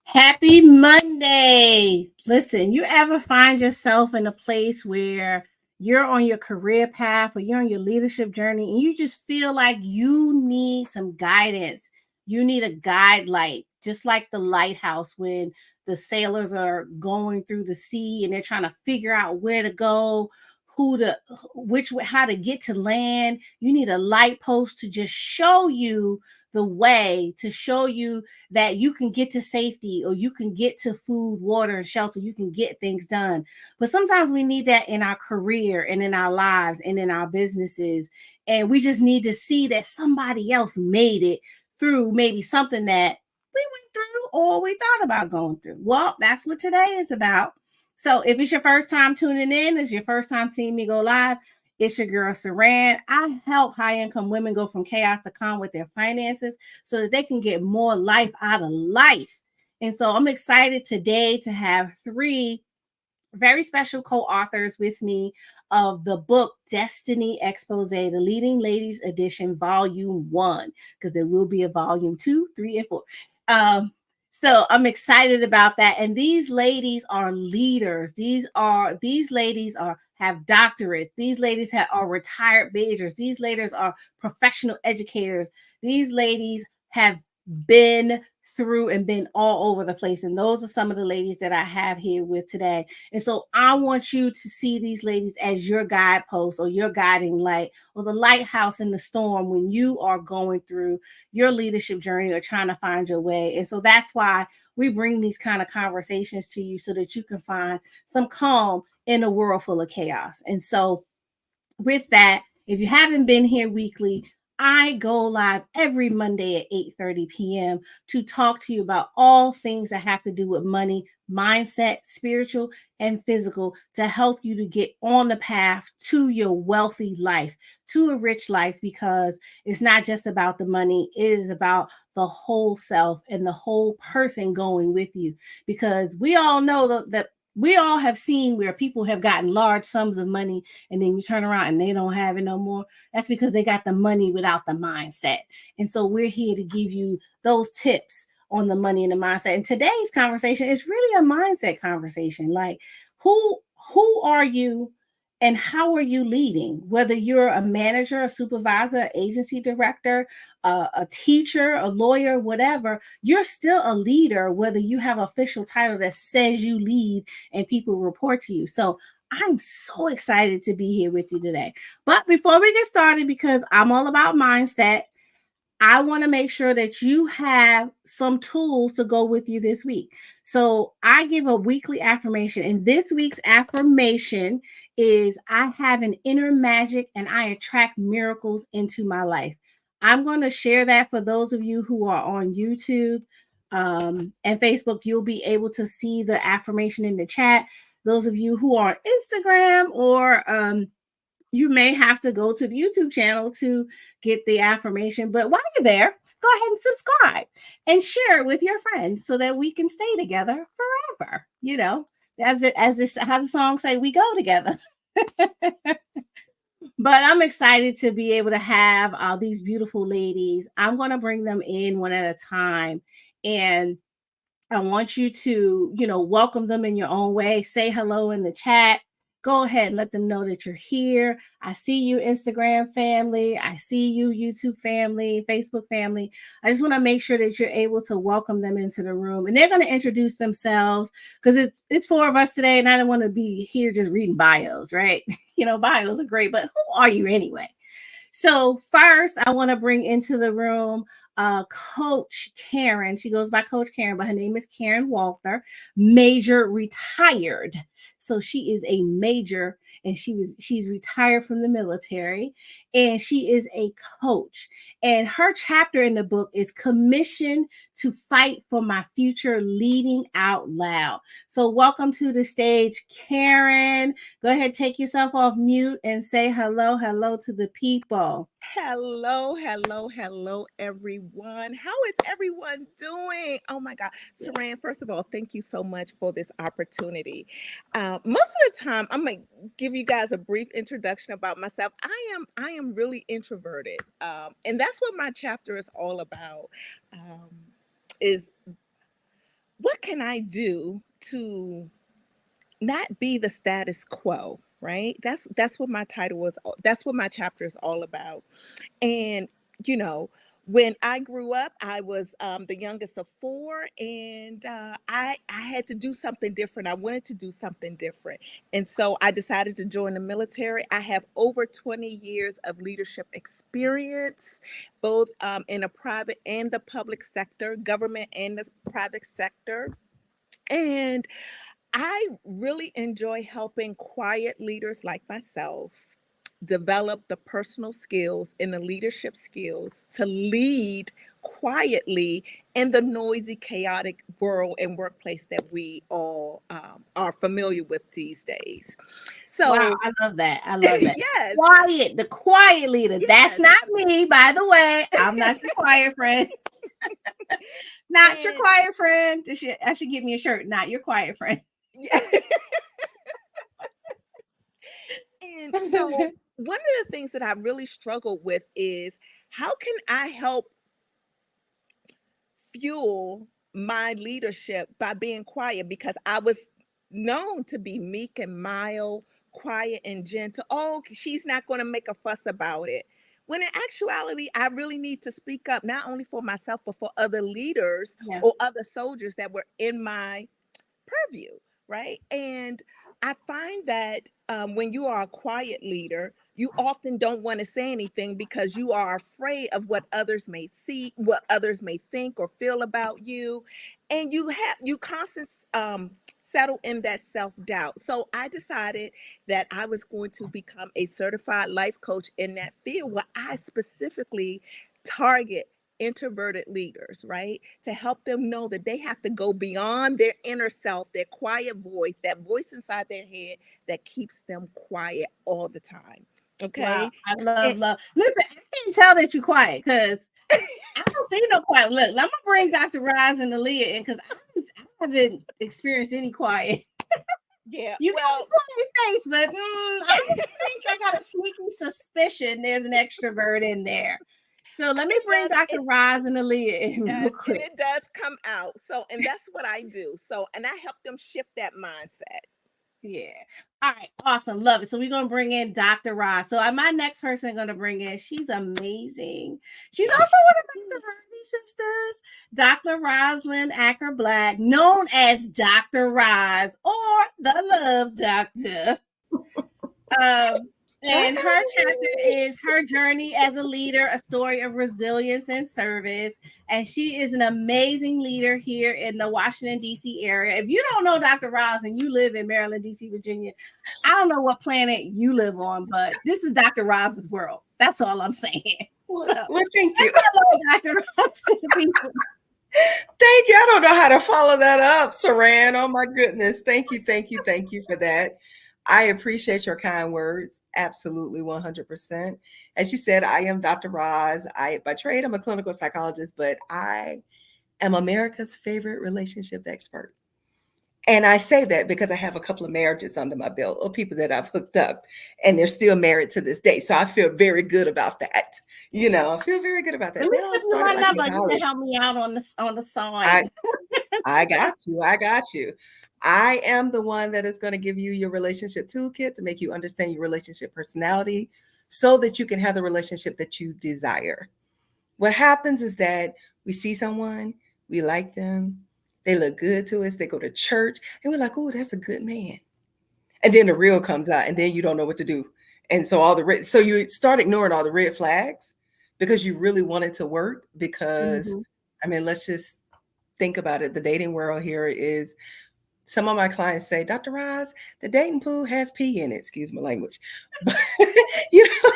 Happy Monday. Listen, you ever find yourself in a place where you're on your career path or you're on your leadership journey and you just feel like you need some guidance? You need a guide light, just like the lighthouse when the sailors are going through the sea and they're trying to figure out where to go, who to which how to get to land. You need a light post to just show you the way, to show you that you can get to safety or you can get to food, water, and shelter. You can get things done. But sometimes we need that in our career and in our lives and in our businesses. And we just need to see that somebody else made it through maybe something that we went through or we thought about going through. Well, that's what today is about. So if it's your first time tuning in, it's your first time seeing me go live, it's your girl Saran. I help high income women go from chaos to calm with their finances so that they can get more life out of life. And so I'm excited today to have three very special co-authors with me of the book Destiny Expose, the Leading Ladies Edition, Volume 1, because there will be a Volume 2, 3, and 4. So I'm excited about that. And these ladies are leaders. These ladies are have doctorates. These ladies are retired majors. These ladies are professional educators. These ladies have been through and been all over the place. And those are some of the ladies that I have here with today. And so I want you to see these ladies as your guidepost or your guiding light or the lighthouse in the storm when you are going through your leadership journey or trying to find your way. And so that's why we bring these kind of conversations to you so that you can find some calm in a world full of chaos. And so with that, if you haven't been here weekly, I go live every Monday at 8:30 p.m. to talk to you about all things that have to do with money, mindset, spiritual, and physical to help you to get on the path to your wealthy life, to a rich life, because it's not just about the money, it is about the whole self and the whole person going with you. Because we all know that we all have seen where people have gotten large sums of money and then you turn around and they don't have it no more. That's because they got the money without the mindset. And so we're here to give you those tips on the money and the mindset. And today's conversation is really a mindset conversation. Like who are you and how are you leading? Whether you're a manager, a supervisor, agency director, a teacher, a lawyer, whatever, you're still a leader, whether you have an official title that says you lead and people report to you. So I'm so excited to be here with you today. But before we get started, because I'm all about mindset, I want to make sure that you have some tools to go with you this week. So I give a weekly affirmation, and this week's affirmation is I have an inner magic and I attract miracles into my life. I'm going to share that for those of you who are on YouTube and Facebook. You'll be able to see the affirmation in the chat. Those of you who are on Instagram or you may have to go to the YouTube channel to get the affirmation. But while you're there, go ahead and subscribe and share it with your friends so that we can stay together forever. You know, how the song say, we go together. But I'm excited to be able to have these beautiful ladies. I'm going to bring them in one at a time. And I want you to, welcome them in your own way. Say hello in the chat. Go ahead and let them know that you're here. I see you, Instagram family. I see you, YouTube family, Facebook family. I just want to make sure that you're able to welcome them into the room. And they're going to introduce themselves because it's four of us today. And I don't want to be here just reading bios, right? Bios are great, but who are you anyway? So first, I want to bring into the room Coach Karen. She goes by Coach Karen, but her name is Karen Walther, major retired. So she is a major and she's retired from the military and she is a coach. And her chapter in the book is Commissioned to Fight for My Future, Leading Out Loud. So welcome to the stage, Karen. Go ahead, take yourself off mute and say hello to the people. Hello, everyone. How is everyone doing? Oh my God. Saran, first of all, thank you so much for this opportunity. Most of the time, I'm going to give you guys a brief introduction about myself. I am really introverted. And that's what my chapter is all about, is what can I do to not be the status quo, right? That's what my title was. That's what my chapter is all about. And you know, when I grew up, I was the youngest of four, and I had to do something different. I wanted to do something different, and so I decided to join the military. I have over 20 years of leadership experience, both in the private and the public sector, government and the private sector. And I really enjoy helping quiet leaders like myself develop the personal skills and the leadership skills to lead quietly in the noisy, chaotic world and workplace that we all are familiar with these days. Wow, So, I love that. I love that. yes, Quiet, the quiet leader. That's yes. not me, by the way. I'm not your quiet friend. Not your And quiet friend. I should give me a shirt. Not your quiet friend. yeah. And so, one of the things that I really struggled with is how can I help fuel my leadership by being quiet, because I was known to be meek and mild, quiet and gentle. Oh, she's not going to make a fuss about it. When in actuality, I really need to speak up, not only for myself, but for other leaders Yeah. or other soldiers that were in my purview, right? And I find that when you are a quiet leader, you often don't want to say anything because you are afraid of what others may see, what others may think or feel about you, and you constantly settle in that self doubt. So I decided that I was going to become a certified life coach in that field, where I specifically target introverted leaders, right? To help them know that they have to go beyond their inner self, their quiet voice, that voice inside their head that keeps them quiet all the time. Wow. Okay. I love, And love. Listen, I can't tell that you're quiet because I don't see no quiet. Look, I'm gonna bring Dr. Roz and Aaliyah in because I haven't experienced any quiet. yeah, You got a well, quiet face, but I think I got a sneaky suspicion there's an extrovert in there. So let me it bring does, Dr. it Roz and Aaliyah in real does, and quick. it does come out. So, and that's what I do. So, and I help them shift that mindset. Yeah. All right. Awesome. Love it. So we're gonna bring in Dr. Roz. So my next person I'm gonna bring in, she's amazing. She's also one of my Yes. sorority sisters, Dr. Rosalind Acker Black, known as Dr. Roz or the Love Doctor. Um, and her chapter is her journey as a leader, a story of resilience and service. And she is an amazing leader here in the Washington, D.C. area. If you don't know Dr. Roz and you live in Maryland, D.C., Virginia, I don't know what planet you live on, but this is Dr. Roz's world. That's all I'm saying. So, Well, thank say you. hello, Dr. Roz, to the people. Thank you. I don't know how to follow that up, Saran. Oh my goodness. Thank you. Thank you. Thank you for that. I appreciate your kind words. Absolutely 100%. As you said, I am Dr. Roz. I by trade I'm a clinical psychologist, but I am America's favorite relationship expert. And I say that because I have a couple of marriages under my belt or people that I've hooked up and they're still married to this day. So I feel very good about that. I feel very good about Let that. me That all give you started my like in number. You can college. help me out on the I side. I got you. I got you. I am the one that is going to give you your relationship toolkit to make you understand your relationship personality so that you can have the relationship that you desire. What happens is that we see someone, we like them, they look good to us, they go to church, and we're like, oh, that's a good man. And then the real comes out, and then you don't know what to do. And so so you start ignoring all the red flags because you really want it to work. Because Mhm. I mean, let's just think about it. The dating world here is some of my clients say, Dr. Roz, the dating pool has pee in it, excuse my language. But, you know,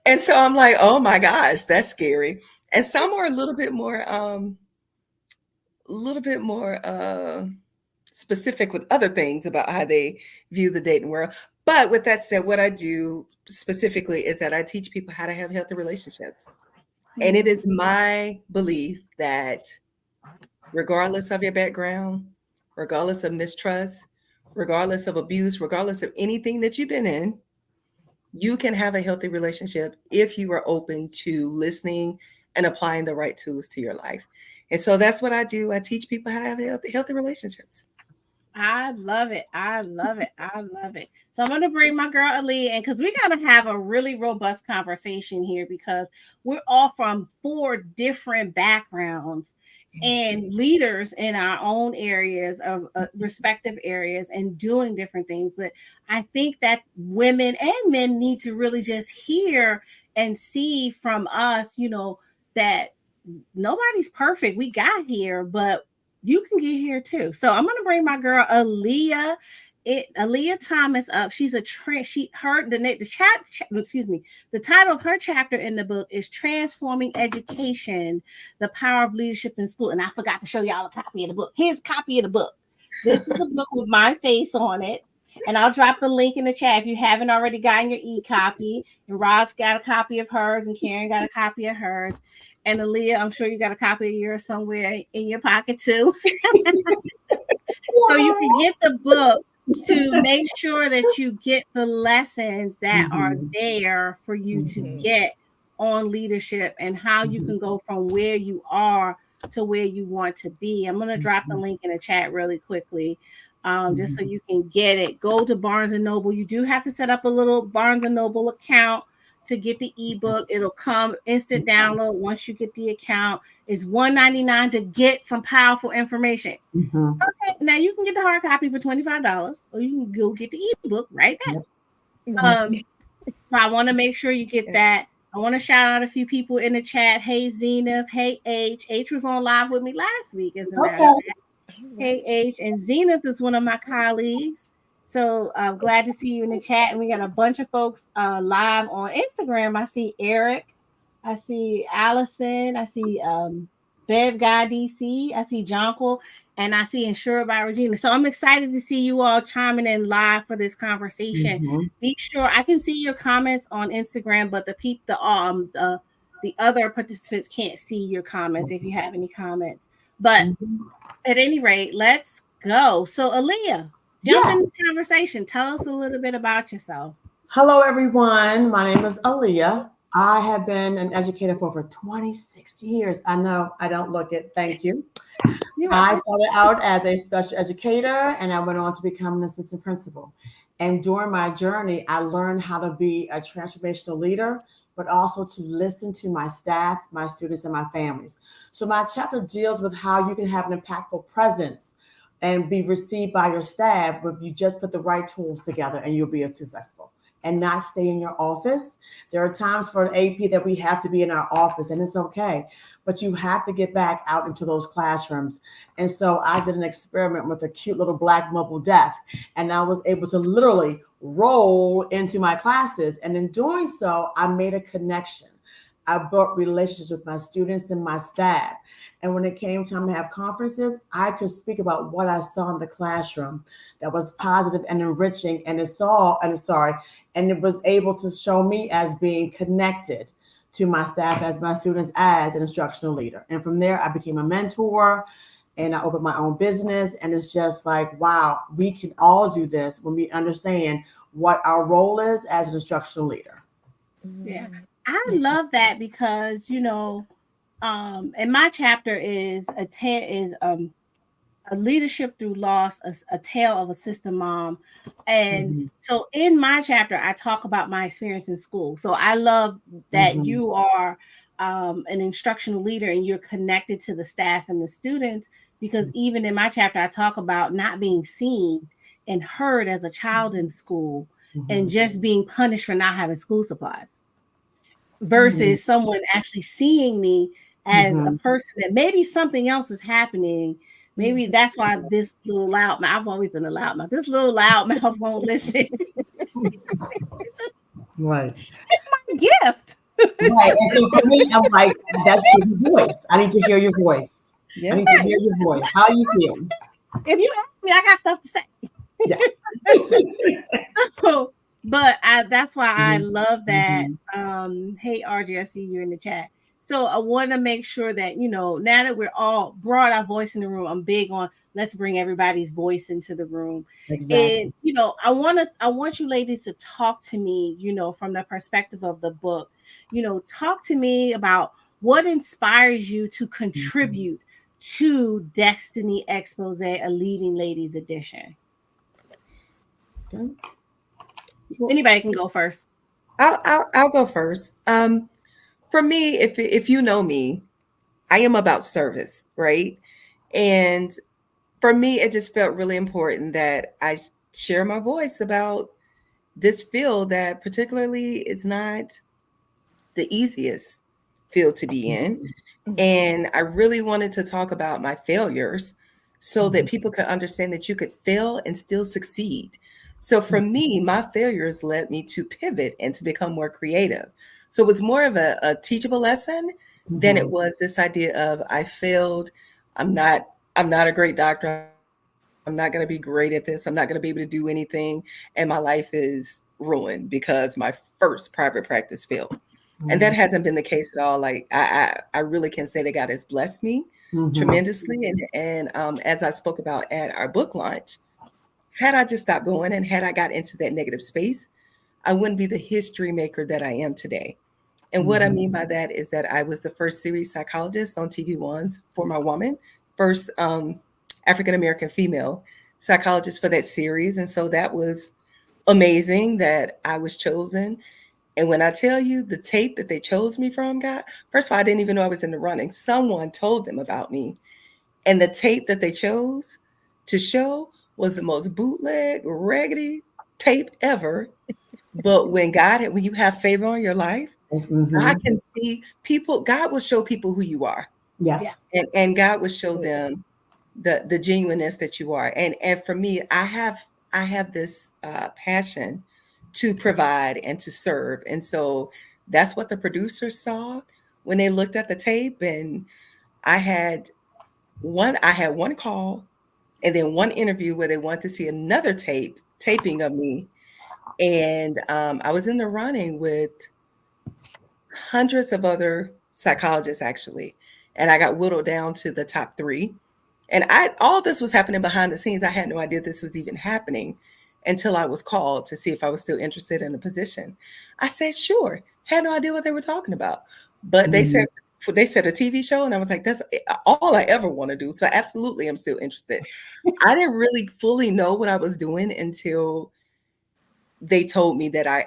and so I'm like, oh my gosh, that's scary. And some are a little bit more specific with other things about how they view the dating world. But with that said, what I do specifically is that I teach people how to have healthy relationships. And it Mhm. is my belief that regardless of your background, regardless of mistrust, regardless of abuse, regardless of anything that you've been in, you can have a healthy relationship if you are open to listening and applying the right tools to your life. And so that's what I do. I teach people how to have healthy relationships. I love it. I love it. I love it. So I'm going to bring my girl Ali in because we got to have a really robust conversation here because we're all from 4 different backgrounds and leaders in our own areas of respective areas and doing different things. But I think that women and men need to really just hear and see from us, that nobody's perfect. We got here, but you can get here too. So I'm gonna bring my girl Aaliyah Thomas up. She's she heard the title of her chapter in the book is Transforming Education, the Power of Leadership in School. And I forgot to show y'all a copy of the book. Here's a copy of the book. This is a book with my face on it. And I'll drop the link in the chat if you haven't already gotten your e-copy. And Roz got a copy of hers, and Karen got a copy of hers. And Aaliyah, I'm sure you got a copy of yours somewhere in your pocket too. So you can get the book to make sure that you get the lessons that are there for you to get on leadership and how you can go from where you are to where you want to be. I'm going to drop the link in the chat really quickly. Just so you can get it. Go to Barnes & Noble. You do have to set up a little Barnes & Noble account to get the ebook. It'll come instant download once you get the account. It's $1.99 to get some powerful information. Okay, now you can get the hard copy for $25, or you can go get the ebook right now. I want to make sure you get that. I want to shout out a few people in the chat. Hey Zenith, hey H. H was on live with me last week, as a matter of fact. Hey H, and Zenith is one of my colleagues. So I'm glad to see you in the chat. And we got a bunch of folks live on Instagram. I see Eric, I see Allison, I see Bev Guy DC, I see Jonquil, and I see Insured by Regina. So I'm excited to see you all chiming in live for this conversation. Be sure I can see your comments on Instagram, but the other participants can't see your comments if you have any comments. But at any rate, let's go. So Aaliyah, jump in the conversation. Tell us a little bit about yourself. Hello, everyone. My name is Aaliyah. I have been an educator for over 26 years. I know I don't look it. Thank you. I started out as a special educator, and I went on to become an assistant principal. And during my journey, I learned how to be a transformational leader, but also to listen to my staff, my students, and my families. So my chapter deals with how you can have an impactful presence and be received by your staff if you just put the right tools together, and you'll be successful and not stay in your office. There are times for an AP that we have to be in our office, and it's okay, but you have to get back out into those classrooms. And so I did an experiment with a cute little black mobile desk, and I was able to literally roll into my classes. And in doing so, I made a connection. I built relationships with my students and my staff. And when it came time to have conferences, I could speak about what I saw in the classroom that was positive and enriching, and it was able to show me as being connected to my staff, as my students, as an instructional leader. And from there, I became a mentor, and I opened my own business. And it's just like, wow, we can all do this when we understand what our role is as an instructional leader. Yeah. I love that because, in my chapter is a leadership through loss, a tale of a sister mom. And so in my chapter, I talk about my experience in school. So I love that you are an instructional leader and you're connected to the staff and the students, because even in my chapter, I talk about not being seen and heard as a child in school and just being punished for not having school supplies. Versus someone actually seeing me as a person that maybe something else is happening. Maybe that's why this little loudmouth, I've always been a loudmouth. This little loudmouth won't listen. Right. It's my gift. Right. And so for me, I'm like, that's your voice. I need to hear your voice. I need to hear your voice. How you feel? If you ask me, I got stuff to say. Yeah. But that's why I love that. Hey, RJ, I see you in the chat. So I want to make sure that, now that we're all brought our voice in the room, I'm big on let's bring everybody's voice into the room. Exactly. And, I want you ladies to talk to me, from the perspective of the book. Talk to me about what inspires you to contribute to Destiny Expose, a Leading Ladies edition? Anybody can go first. I'll go first. For me, if you know me, I am about service, right? And for me, it just felt really important that I share my voice about this field that particularly is not the easiest field to be in. And I really wanted to talk about my failures so that people could understand that you could fail and still succeed. So for me, my failures led me to pivot and to become more creative. So it was more of a teachable lesson than it was this idea of I failed. I'm not a great doctor. I'm not going to be great at this. I'm not going to be able to do anything. And my life is ruined because my first private practice failed. And that hasn't been the case at all. Like I really can say that God has blessed me tremendously. And as I spoke about at our book launch, had I just stopped going and had I got into that negative space, I wouldn't be the history maker that I am today. And what I mean by that is that I was the first series psychologist on TV1's For My Woman, first African-American female psychologist for that series. And so that was amazing that I was chosen. And when I tell you the tape that they chose me from, God, first of all, I didn't even know I was in the running. Someone told them about me. And the tape that they chose to show was the most bootleg, raggedy tape ever. But when you have favor on your life, God can see people, God will show people who you are. Yes. And God will show them the genuineness that you are. And for me, I have this passion to provide and to serve. And so that's what the producers saw when they looked at the tape. And I had one call and then one interview where they wanted to see another taping of me. And I was in the running with hundreds of other psychologists, actually. And I got whittled down to the top 3. And all this was happening behind the scenes. I had no idea this was even happening until I was called to see if I was still interested in the position. I said, sure. Had no idea what they were talking about. But they said a TV show, and I was like, that's all I ever want to do. So absolutely, I'm still interested. I didn't really fully know what I was doing until they told me that I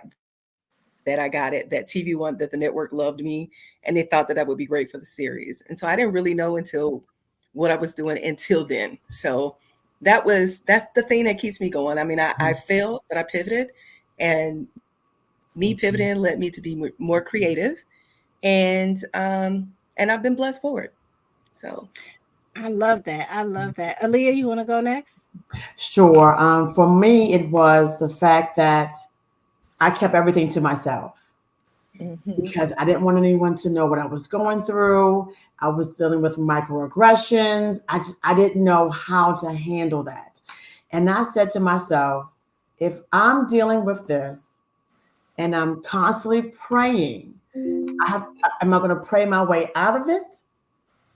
got it, that TV1, that the network loved me, and they thought that I would be great for the series. And so I didn't really know until what I was doing until then. So that's the thing that keeps me going. I mean, I failed, but I pivoted, and me pivoting led me to be more creative, and I've been blessed for it. So I love that. I love that. Aaliyah, you want to go next? Sure. For me, it was the fact that I kept everything to myself because I didn't want anyone to know what I was going through. I was dealing with microaggressions. I didn't know how to handle that. And I said to myself, if I'm dealing with this and I'm constantly praying, am I going to pray my way out of it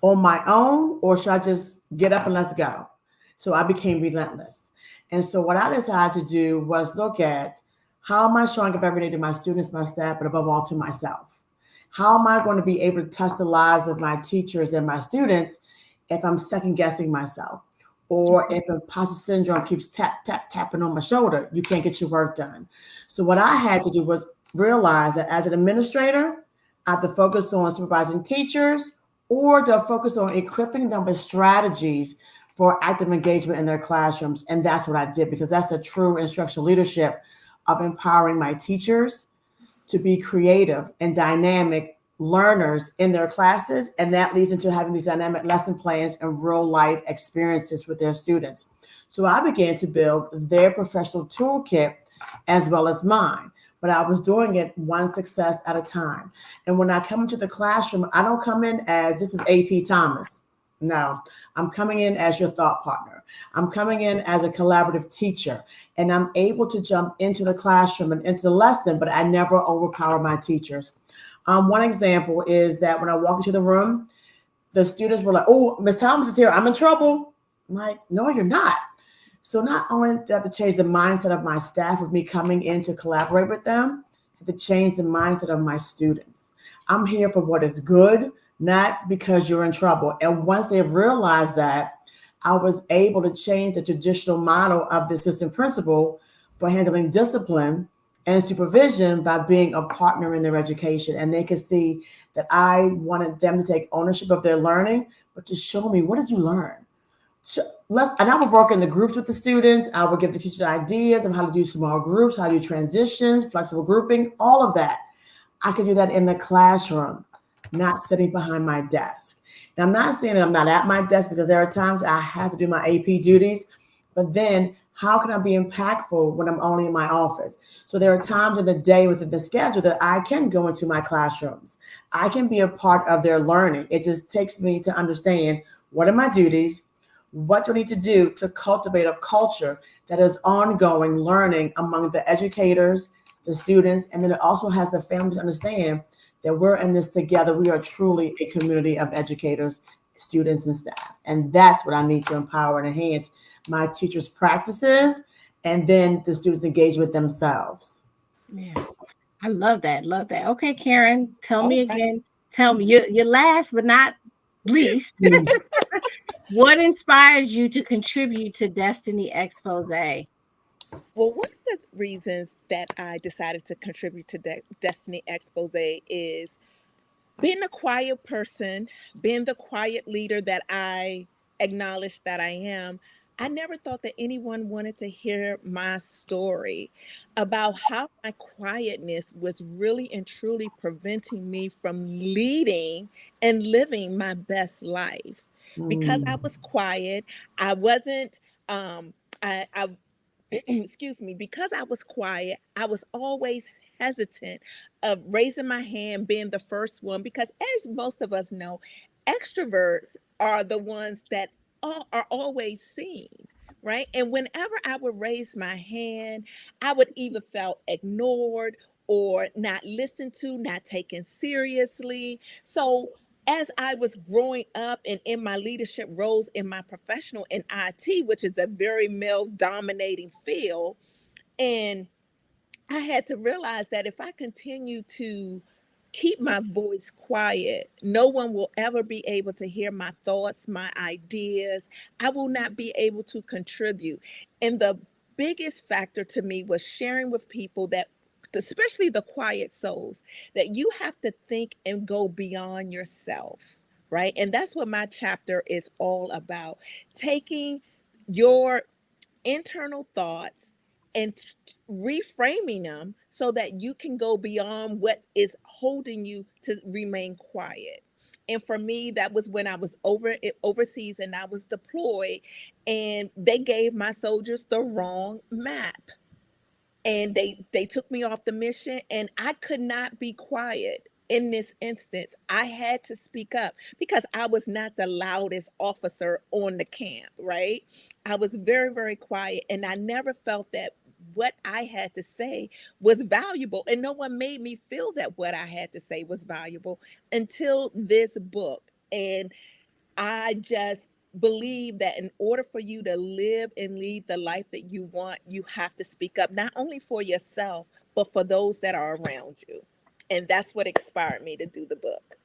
on my own, or should I just get up and let's go? So I became relentless. And so what I decided to do was look at, how am I showing up every day to my students, my staff, but above all to myself? How am I going to be able to touch the lives of my teachers and my students if I'm second guessing myself? Or if imposter syndrome keeps tapping on my shoulder, you can't get your work done. So what I had to do was realize that as an administrator, I have to focus on supervising teachers, or to focus on equipping them with strategies for active engagement in their classrooms. And that's what I did, because that's the true instructional leadership of empowering my teachers to be creative and dynamic learners in their classes. And that leads into having these dynamic lesson plans and real life experiences with their students. So I began to build their professional toolkit as well as mine, but I was doing it one success at a time. And when I come into the classroom, I don't come in as this is AP Thomas. No, I'm coming in as your thought partner. I'm coming in as a collaborative teacher, and I'm able to jump into the classroom and into the lesson, but I never overpower my teachers. One example is that when I walk into the room, the students were like, oh, Miss Thomas is here. I'm in trouble. I'm like, no, you're not. So not only did I have to change the mindset of my staff with me coming in to collaborate with them, I had to change the mindset of my students. I'm here for what is good, not because you're in trouble. And once they've realized that, I was able to change the traditional model of the assistant principal for handling discipline and supervision by being a partner in their education. And they could see that I wanted them to take ownership of their learning, but to show me, what did you learn? And I would work in the groups with the students. I would give the teachers ideas of how to do small groups, how to do transitions, flexible grouping, all of that. I could do that in the classroom, not sitting behind my desk. And I'm not saying that I'm not at my desk, because there are times I have to do my AP duties, but then how can I be impactful when I'm only in my office? So there are times in the day within the schedule that I can go into my classrooms. I can be a part of their learning. It just takes me to understand, what are my duties? What do I need to do to cultivate a culture that is ongoing learning among the educators, the students, and then it also has the families understand that we're in this together. We are truly a community of educators, students, and staff. And that's what I need to empower and enhance my teachers' practices, and then the students engage with themselves. Yeah. I love that. Love that. Okay, Karen, tell All me right. again. Tell me your last but not least. Mm. What inspires you to contribute to Destiny Expose? Well, one of the reasons that I decided to contribute to Destiny Expose is being a quiet person, being the quiet leader that I acknowledge that I am. I never thought that anyone wanted to hear my story about how my quietness was really and truly preventing me from leading and living my best life. Because I Mm. was quiet, I wasn't I excuse me, because I was quiet, I was always hesitant of raising my hand, being the first one, because as most of us know, extroverts are the ones that are always seen. Right. And whenever I would raise my hand, I would either felt ignored or not listened to, not taken seriously. So as I was growing up and in my leadership roles in my professional in IT, which is a very male dominating field, and I had to realize that if I continue to keep my voice quiet, no one will ever be able to hear my thoughts, my ideas. I will not be able to contribute. And the biggest factor to me was sharing with people that, especially the quiet souls, that you have to think and go beyond yourself, right? And that's what my chapter is all about, taking your internal thoughts and reframing them so that you can go beyond what is holding you to remain quiet. And for me, that was when I was overseas and I was deployed, and they gave my soldiers the wrong map, and they took me off the mission, and I could not be quiet. In this instance, I had to speak up because I was not the loudest officer on the camp, right? I was very, very quiet, and I never felt that what I had to say was valuable, and no one made me feel that what I had to say was valuable until this book. And I just believe that in order for you to live and lead the life that you want, you have to speak up, not only for yourself, but for those that are around you. And that's what inspired me to do the book.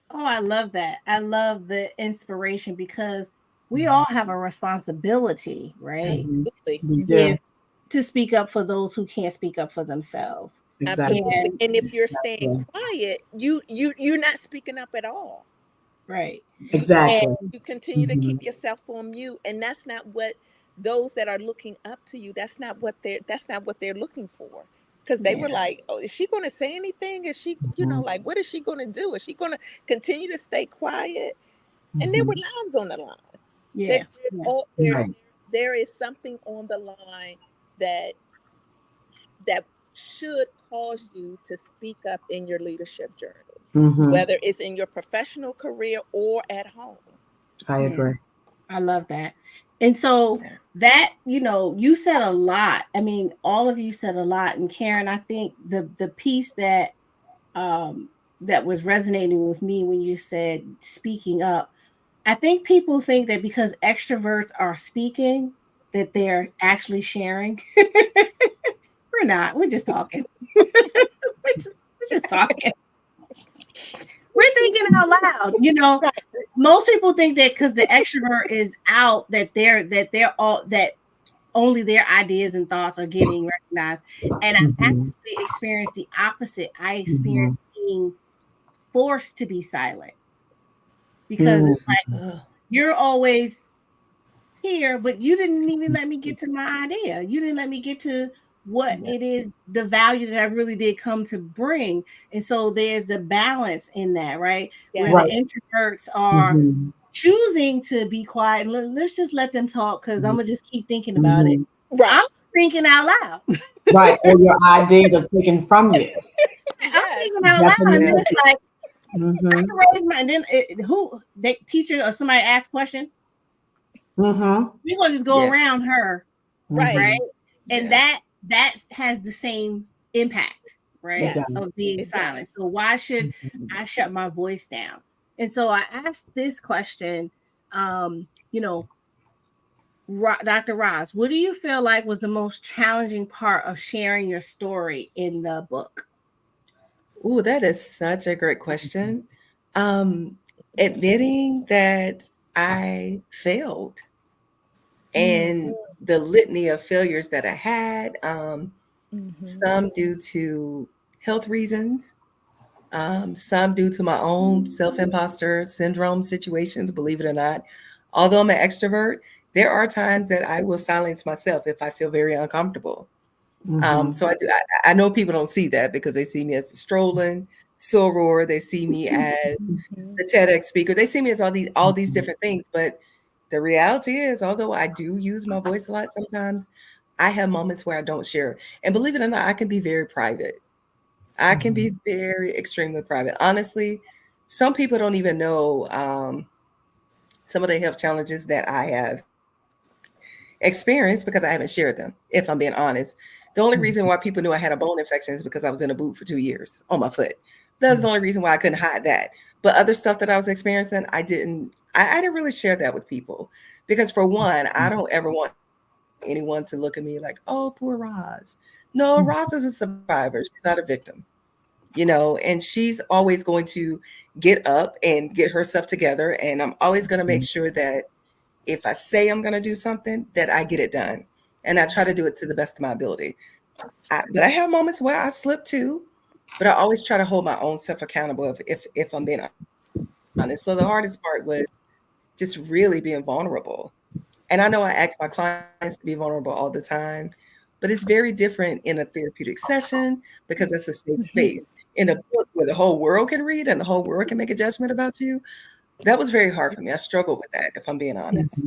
Oh, I love that. I love the inspiration because we all have a responsibility, right? Mhm. Absolutely. We If do. to speak up for those who can't speak up for themselves. Exactly. Absolutely. And And if you're staying Exactly. quiet, you're not speaking up at all. right. And Exactly. You continue to Mhm. keep yourself on mute, and that's not what those that are looking up to you, that's not what they're looking for, because they were yeah. like, oh, is she going to say anything? Is she, Mhm. like, what is she going to do? Is she going to continue to stay quiet? And there were Mhm. lives on the line. Yeah. Yeah. Right. There is something on the line that that should cause you to speak up in your leadership journey, Mhm. whether it's in your professional career or at home. I Yeah. agree. I love that. And so that, you said a lot. I mean, all of you said a lot. And Karen, I think the piece um that was resonating with me when you said speaking up, I think people think that because extroverts are speaking, that they're actually sharing. We're not. We're just talking. We're just talking. We're thinking out loud. You know, most people think that because the extrovert is out, that they're all that only their ideas and thoughts are getting recognized. And I actually experienced the opposite. I experienced being forced to be silent because it's like you're always here, but you didn't even let me get to my idea. You didn't let me get to what it is, the value that I really did come to bring. And so there's the balance in that, right? Where the introverts are choosing to be quiet and let's just let them talk because I'm gonna just keep thinking about it. Right. I'm thinking out loud. Right. Or your ideas are taken from you. I'm thinking out loud. And then it's like I can raise my and then the teacher or somebody asks a question. We're gonna just go around her, right? And that has the same impact, right? Of being silent. So why should I shut my voice down? And so I asked this question, you know, Dr. Roz, what do you feel like was the most challenging part of sharing your story in the book? Ooh, that is such a great question. Admitting that I failed and the litany of failures that I had, some due to health reasons, some due to my own self-imposter syndrome situations, believe it or not. Although I'm an extrovert, there are times that I will silence myself if I feel very uncomfortable. So I know people don't see that because they see me as the strolling soror, they see me as the TEDx speaker, they see me as all these different things. But the reality is, although I do use my voice a lot, sometimes I have moments where I don't share. And believe it or not, I can be very private. I can be very extremely private. Honestly, some people don't even know some of the health challenges that I have experienced because I haven't shared them, if I'm being honest. The only reason why people knew I had a bone infection is because I was in a boot for 2 years on my foot. That's the only reason why I couldn't hide that. But other stuff that I was experiencing, I didn't really share that with people because for one, I don't ever want anyone to look at me like, oh, poor Roz. No, Roz is a survivor. She's not a victim, and she's always going to get up and get herself together. And I'm always going to make sure that if I say I'm going to do something, that I get it done. And I try to do it to the best of my ability. But I have moments where I slip too, but I always try to hold my own self accountable if I'm being honest. So the hardest part was just really being vulnerable. And I know I ask my clients to be vulnerable all the time, but it's very different in a therapeutic session because it's a safe space. In a book where the whole world can read and the whole world can make a judgment about you, that was very hard for me. I struggled with that, if I'm being honest.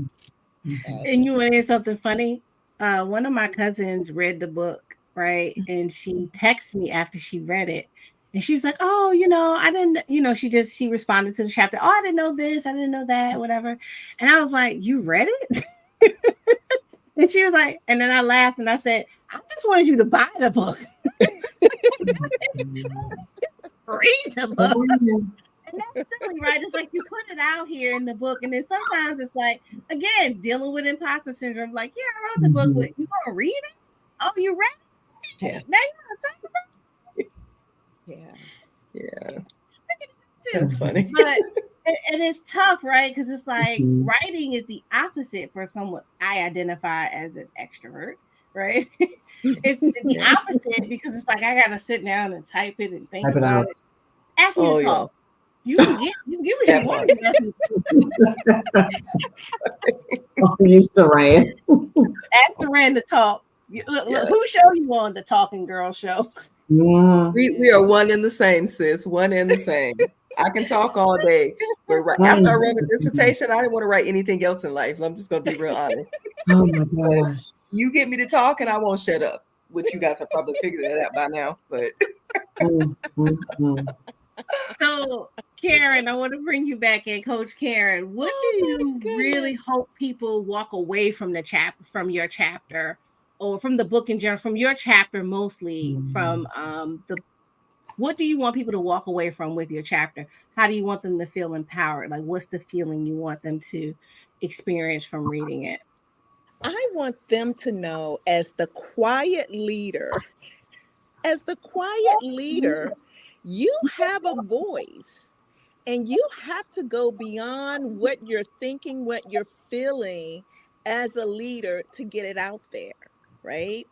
And you want to hear something funny? One of my cousins read the book, right? And she texted me after she read it. And she was like, oh, I didn't, she responded to the chapter. Oh, I didn't know this. I didn't know that, whatever. And I was like, you read it? And she was like, and then I laughed and I said, I just wanted you to buy the book. Read the book. And that's silly, right? It's like you put it out here in the book. And then sometimes it's like, again, dealing with imposter syndrome. Like, yeah, I wrote the book, but you want to read it? Oh, you read it? Yeah. Now you want to talk about it? Yeah. That's funny. But and it's tough, right? Because it's like writing is the opposite for someone. I identify as an extrovert, right? It's the opposite because it's like I gotta sit down and type it and think about it. Ask me to talk. You can get what you want. You Saran. Ask Saran to talk. Who show you on the Talking Girl show? We are one and the same, sis. One and the same. I can talk all day, but after I wrote a dissertation, I didn't want to write anything else in life. I'm just going to be real honest. Oh my gosh! You get me to talk, and I won't shut up. Which you guys have probably figured that out by now. But so, Karen, I want to bring you back in, Coach Karen. What do you really hope people walk away from from your chapter, or from the book in general, from your chapter mostly, from what do you want people to walk away from with your chapter? How do you want them to feel empowered? Like, what's the feeling you want them to experience from reading it? I want them to know as the quiet leader, you have a voice. And you have to go beyond what you're thinking, what you're feeling as a leader to get it out there, right?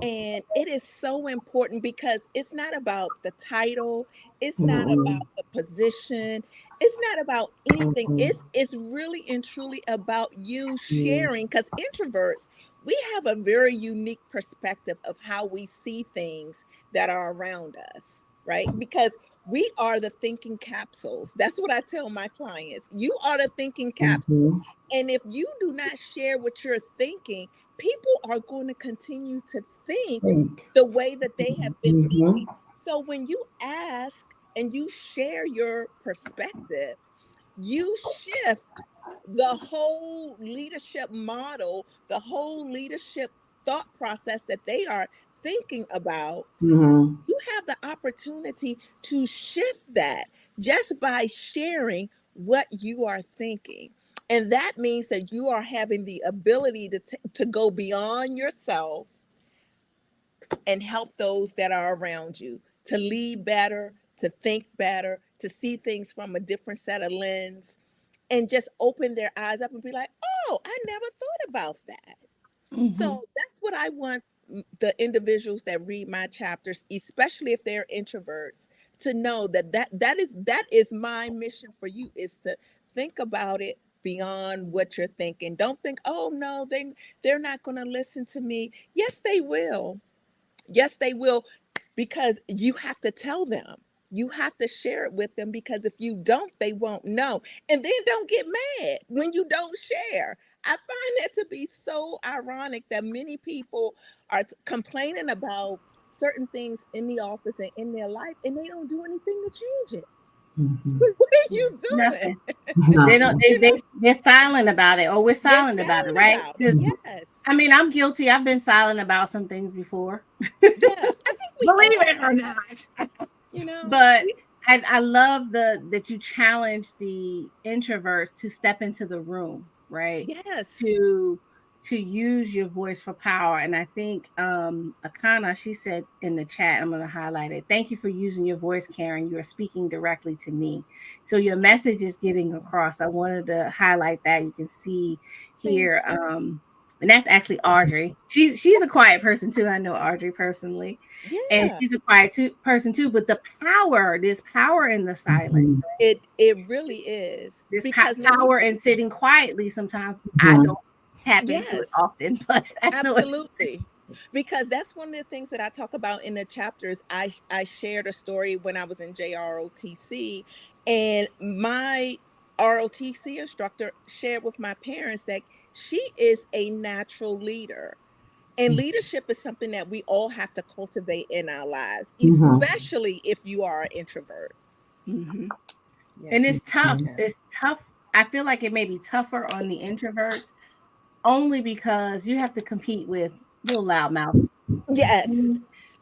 And it is so important because it's not about the title, it's not about Mm-mm. the position, it's not about anything. Mm-mm. It's really and truly about you Mm. sharing, because introverts, we have a very unique perspective of how we see things that are around us, right? Because we are the thinking capsules. That's what I tell my clients. You are the thinking capsule. Mhm. And if you do not share what you're thinking, people are going to continue to think Think. the way that they have been thinking. Mhm. So when you ask and you share your perspective, you shift the whole leadership model, the whole leadership thought process that they are thinking about. Mhm. You have the opportunity to shift that just by sharing what you are thinking. And that means that you are having the ability to go beyond yourself and help those that are around you to lead better, to think better, to see things from a different set of lens, and just open their eyes up and be like, oh, I never thought about that. Mhm. So that's what I want the individuals that read my chapters, especially if they're introverts, to know that is my mission for you, is to think about it beyond what you're thinking. Don't think, oh no, they're not going to listen to me. Yes, they will. Yes, they will, because you have to tell them. You have to share it with them, because if you don't, they won't know. And then don't get mad when you don't share. I find that to be so ironic that many people are complaining about certain things in the office and in their life, and they don't do anything to change it. Mhm. What are you doing? Nothing. They don't. Nothing. You know, They're silent about it, or we're they're silent about it, silent right? about it. Because Yes. I mean, I'm guilty. I've been silent about some things before. Yeah. I think we Believe all it or have, not. you know. But I love that you challenge the introverts to step into the room, right? Yes. To to use your voice for power. And I think Akana, she said in the chat, I'm gonna highlight it. Thank you for using your voice, Karen. You are speaking directly to me. So your message is getting across. I wanted to highlight that. You can see Thank here. you. And that's actually Audrey. She's a quiet person too. I know Audrey personally, and Yeah. she's a quiet person too. But there's power in the silence. Mhm. It really is, There's because let me power tell in you. sitting quietly. Sometimes I Mhm. don't tap into it Yes, often, but I know it's absolutely. Because that's one of the things that I talk about in the chapters. I shared a story when I was in JROTC, and my ROTC instructor shared with my parents that she is a natural leader. And leadership is something that we all have to cultivate in our lives, Mhm. especially if you are an introvert. Mhm. Yeah. And it's tough. Yeah. It's tough. I feel like it may be tougher on the introverts only because you have to compete with little loudmouth. Yes.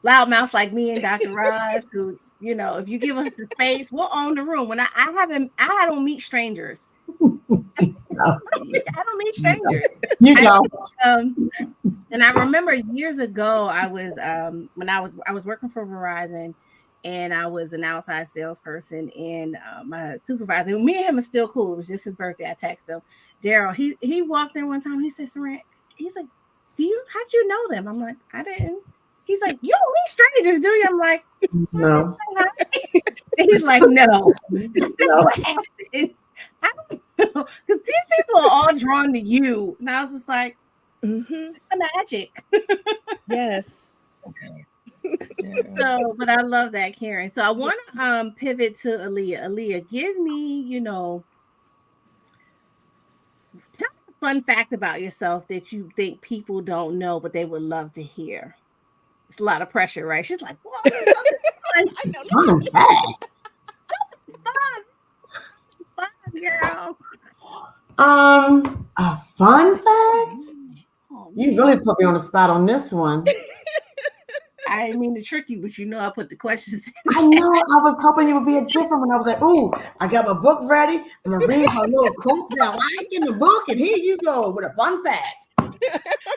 Loudmouths like me and Dr. Roz, who, if you give us the space, we'll own the room. When I don't meet strangers. No, I don't meet strangers. you I don't. um and I remember years ago I was when I was working for Verizon, and I was an outside salesperson, and my supervisor, me and him is still cool. It was just his birthday. I texted him, Daryl. He walked in one time. He said, Saran, he's like, how'd you know them? I'm like, I didn't. He's like, you don't meet strangers, do you? I'm like, well, I No. say hi. And he's like, no. No. What happened? I don't know. Because these people are all drawn to you. And I was just like, Hmm. it's the magic. Yes. Yeah. So, but I love that, Karen. So I want to pivot to Aaliyah. Aaliyah, give me, tell me a fun fact about yourself that you think people don't know, but they would love to hear. It's a lot of pressure, right? She's like, "Whoa, something I know. Fun fact. fun, fun, girl." A fun fact? Oh You man, really put me on the spot on this one. I didn't mean to trick you, but I put the questions in I the chat. know. I was hoping it would be a different one. I was like, "Ooh, I got my book ready. I'm gonna read my little quote that I like in the book, and here you go with a fun fact."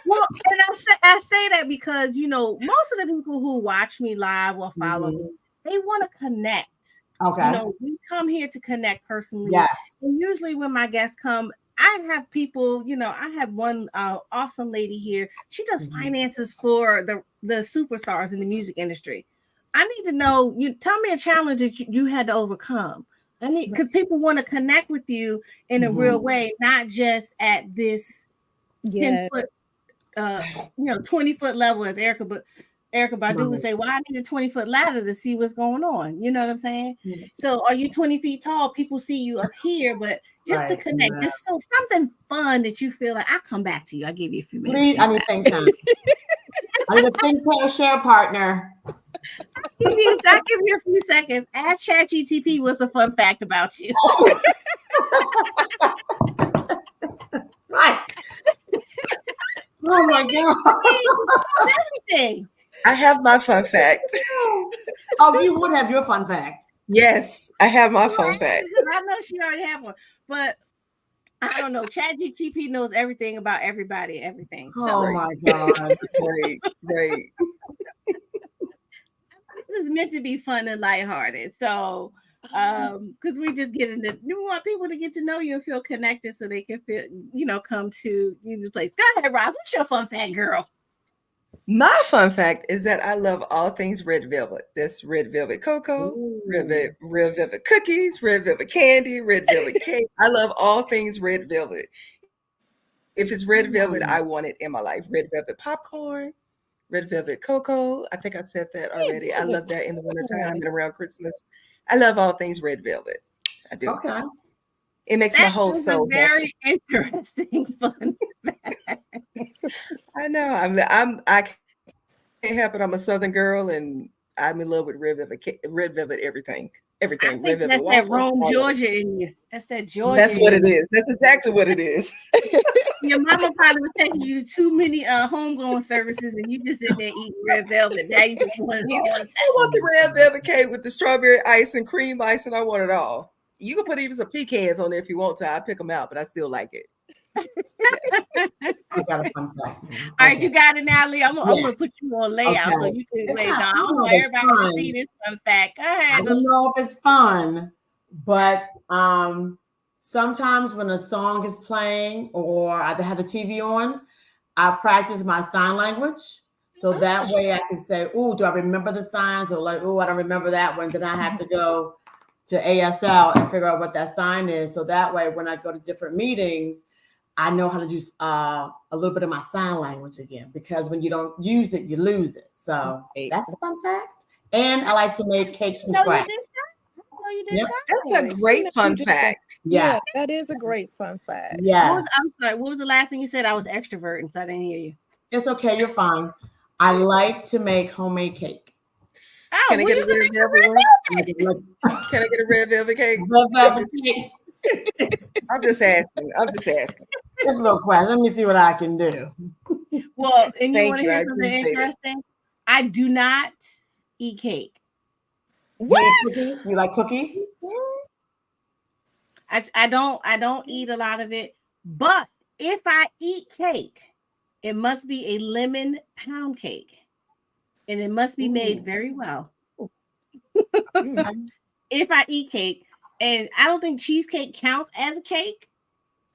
Well, and I say that because most of the people who watch me live or follow me, Mhm. they want to connect. Okay. We come here to connect personally. Yes. And usually when my guests come, I have people, I have one awesome lady here. She does finances for the superstars in the music industry. I need to know, you tell me a challenge that you had to overcome. I need, because people want to connect with you in a real way, not just at this 10-foot 20-foot level as Erica Badu would say, well, I need a 20-foot ladder to see what's going on. You know what I'm saying? Yeah. So are you 20 feet tall? People see you up here, but just to connect, just so something fun that you feel like, I'll come back to you. I'll give you a few minutes. Please, I need think time. I need a think pair share partner. I'll give you a few seconds. Ask ChatGTP what's a fun fact about you. Right. Oh my God. Everything. I have my fun fact. Oh, you would have your fun fact. Yes, I have my fun fact. I know she already have one, but I don't know. ChatGTP knows everything about everybody, everything. Oh my God. Right. It's meant to be fun and lighthearted. So because we just we want people to get to know you and feel connected so they can feel, come to the place. Go ahead, Roz. What's your fun fact, girl? My fun fact is that I love all things red velvet. That's red velvet cocoa, red velvet cookies, red velvet candy, red velvet cake. I love all things red velvet. If it's red velvet, I want it in my life. Red velvet popcorn, red velvet cocoa. I think I said that already. I love that in the wintertime and around Christmas. I love all things red velvet. I do. Okay. It makes my whole soul very interesting fun fact. I know. I can't help it. I'm a Southern girl, and I'm in love with red velvet everything. Everything. I think that's that Rome, Georgia in you. That's that Georgia. That's what it is. That's exactly what it is. Your mama probably was taking you to too many homegoing services, and you just sit there eating red velvet. Now you just want it all the time. I want the red velvet cake with the strawberry ice and cream ice, and I want it all. You can put even some pecans on there if you want to. I pick them out, but I still like it. I got a fun fact. All right, you got it now, Lee. I'm gonna put you on layout so you can say, no, I don't know everybody can see this fun fact. Go ahead. I don't know if it's fun, but sometimes when a song is playing or I have the TV on, I practice my sign language. So that way I can say, oh, do I remember the signs? Or like, oh, I don't remember that one. Then I have to go to ASL and figure out what that sign is. So that way, when I go to different meetings, I know how to do a little bit of my sign language again, because when you don't use it, you lose it. So that's a fun fact. And I like to make cakes from scratch. That's a great fun fact. Yeah, that is a great fun fact. Yeah. I'm sorry. What was the last thing you said? I was extrovert, and so I didn't hear you. It's okay. You're fine. I like to make homemade cake. Oh, Can I get a red velvet one? Can I get a red velvet cake? Red velvet cake. I'm just asking. Just a little question. Let me see what I can do. Well, and you want to hear something interesting? I do not eat cake. What? You like cookies? I don't eat a lot of it, but if I eat cake, it must be a lemon pound cake, and it must be made very well. If I eat cake, and I don't think cheesecake counts as a cake,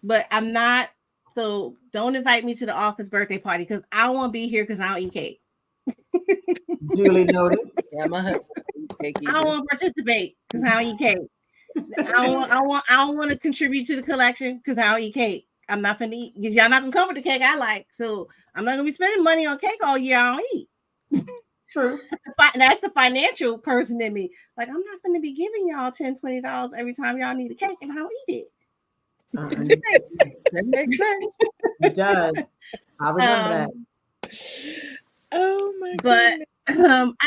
but I'm not. So don't invite me to the office birthday party because I won't be here because I don't eat cake. Duly noted. Yeah, my husband eats cake either. I don't want to participate because I don't eat cake. I don't want to contribute to the collection because I don't eat cake. I'm not gonna eat because y'all not gonna come with the cake I like. So I'm not gonna be spending money on cake all year. I don't eat. True. That's the financial person in me. Like, I'm not gonna be giving y'all $10, $20 every time y'all need a cake and I don't eat it. That makes sense. It does. I remember that. Oh my god. But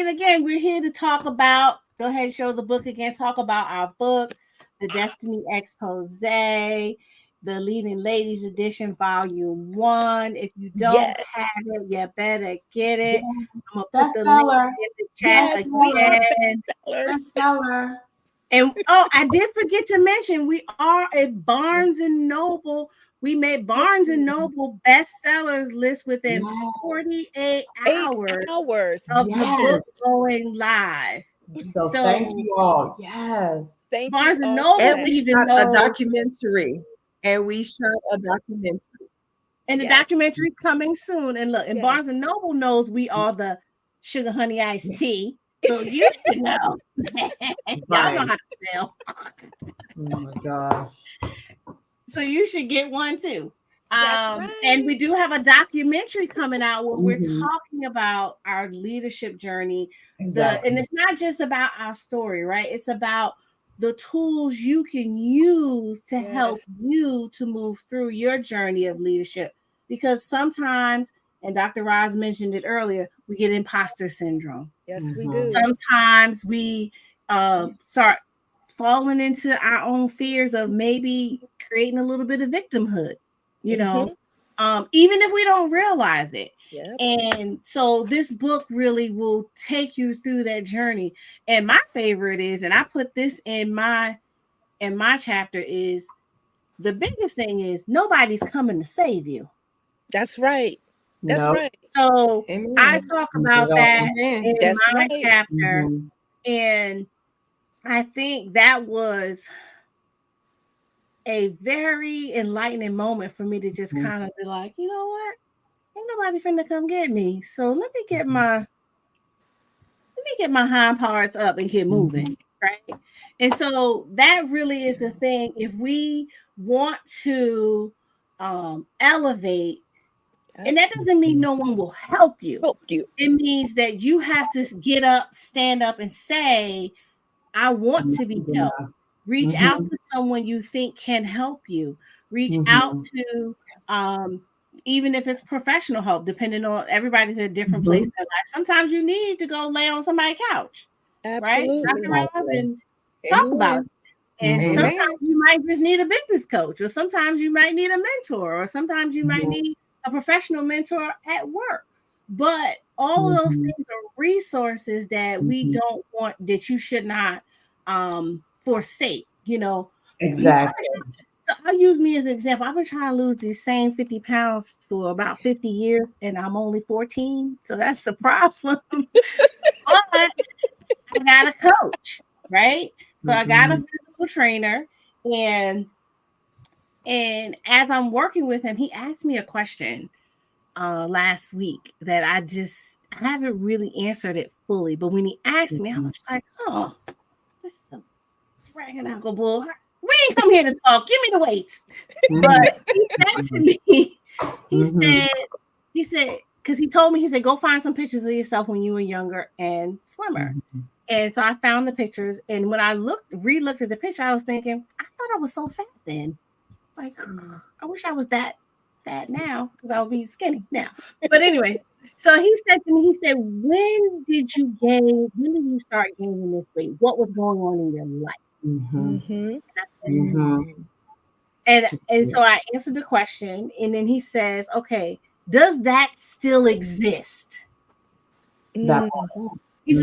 again, we're here to talk about, go ahead and show the book again, talk about our book, The Destiny Expose, the Leading Ladies Edition, Volume 1. If you don't have it, you better get it. I'm gonna put the link in the chat again. Bestseller. And I did forget to mention, we are at Barnes and Noble. We made Barnes and Noble bestsellers list within 48 hours of the book going live. So So thank you all. Yes. Thank Barnes you and all Noble for And that. we even shot a knows, documentary. And we shot a documentary. and the Yes. documentary's coming soon. And look, and Yes. Barnes and Noble knows we are the sugar honey iced tea. So you should know. Y'all know how to spell. Oh my gosh. So you should get one too. That's right. And we do have a documentary coming out where we're Mhm. talking about our leadership journey. Exactly. And it's not just about our story, right? It's about the tools you can use to help Yes. you to move through your journey of leadership. Because sometimes, and Dr. Roz mentioned it earlier, we get imposter syndrome. Yes, we Mhm. do. Sometimes we start falling into our own fears of maybe creating a little bit of victimhood, you know, even if we don't realize it. Yep. And so this book really will take you through that journey. And my favorite is, and I put this in my chapter, is the biggest thing is nobody's coming to save you. That's right. That's Nope. right. So Amen. I talk about that Amen. in That's my right. chapter. Mhm. And I think that was a very enlightening moment for me to just Mhm. kind of be like, you know what? Ain't nobody finna come get me. So let me get my hind parts up and get moving. Right. And so that really is the thing. If we want to elevate, and that doesn't mean no one will help you. Help you. It means that you have to get up, stand up, and say, I want to be helped. Reach out to someone you think can help you. Reach out to, even if it's professional help, depending on everybody's at a different place in their life. Sometimes you need to go lay on somebody's couch, right? Absolutely. Dr. Ross, and talk about it. And Amen. sometimes you might just need a business coach, or sometimes you might need a mentor, or sometimes you might need a professional mentor at work. But all of those things are resources that we don't want, that you should not forsake, you know. Exactly. So I'll use me as an example. I've been trying to lose these same 50 pounds for about 50 years, and I'm only 14. So that's the problem. But I got a coach, right? So I got a physical trainer, and as I'm working with him, he asked me a question last week that I haven't really answered it fully. But when he asked me, I was like, oh, this is a fragging alcohol. We ain't come here to talk. Give me the weights. But he said to me, he said, because he told me, he said, go find some pictures of yourself when you were younger and slimmer. And so I found the pictures. And when I re-looked at the picture, I was thinking, I thought I was so fat then. Like, I wish I was that fat now, because I would be skinny now. But anyway, so he said to me, he said, when did you start gaining this weight? What was going on in your life? And so I answered the question, and then he says, okay, does that still exist? He said,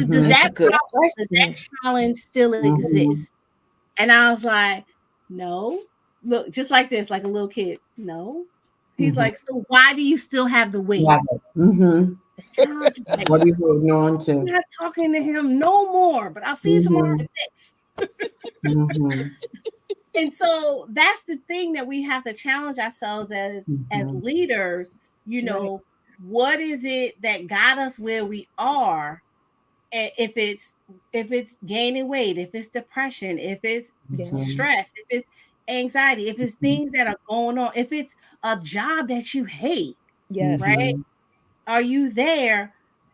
does that challenge still exist? And I was like, no. Look, just like this, like a little kid. No. He's like, so why do you still have the weight? And I was like, What are you holding on to? I'm not talking to him no more, but I'll see you tomorrow at 6. And so that's the thing that we have to challenge ourselves as leaders. You know, what is it that got us where we are? And if it's gaining weight, if it's depression, if it's stress, if it's anxiety, if it's things that are going on, if it's a job that you hate, right? Are you there?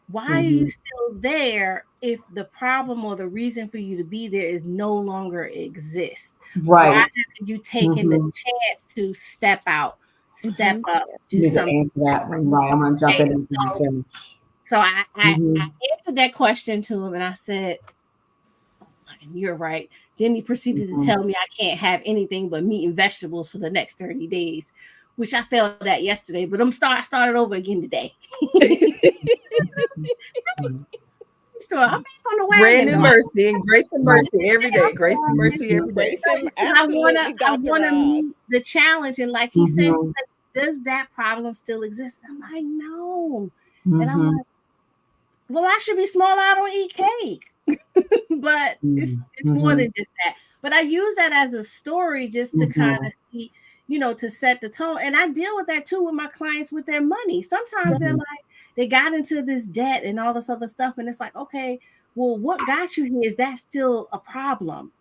Why are you still there if the problem or the reason for you to be there is no longer exist? Right. Why haven't you taken the chance to step out, step up, do something? Answer that one. Right. I'm gonna jump in and finish. So I answered that question to him, and I said, oh, you're right. Then he proceeded to tell me I can't have anything but meat and vegetables for the next 30 days, which I failed at yesterday, but I started over again today. I'm back on the wagon. Brand new mercy and grace and mercy every day. Grace and mercy every day. I want to meet the challenge. And like he said, does that problem still exist? I'm like, no. And I'm like, well, I should be small. I don't eat cake. But it's more than just that. But I use that as a story just to kind of see, to set the tone. And I deal with that too with my clients with their money. Sometimes they're like, they got into this debt and all this other stuff. And it's like, okay, well, what got you here? Is that still a problem?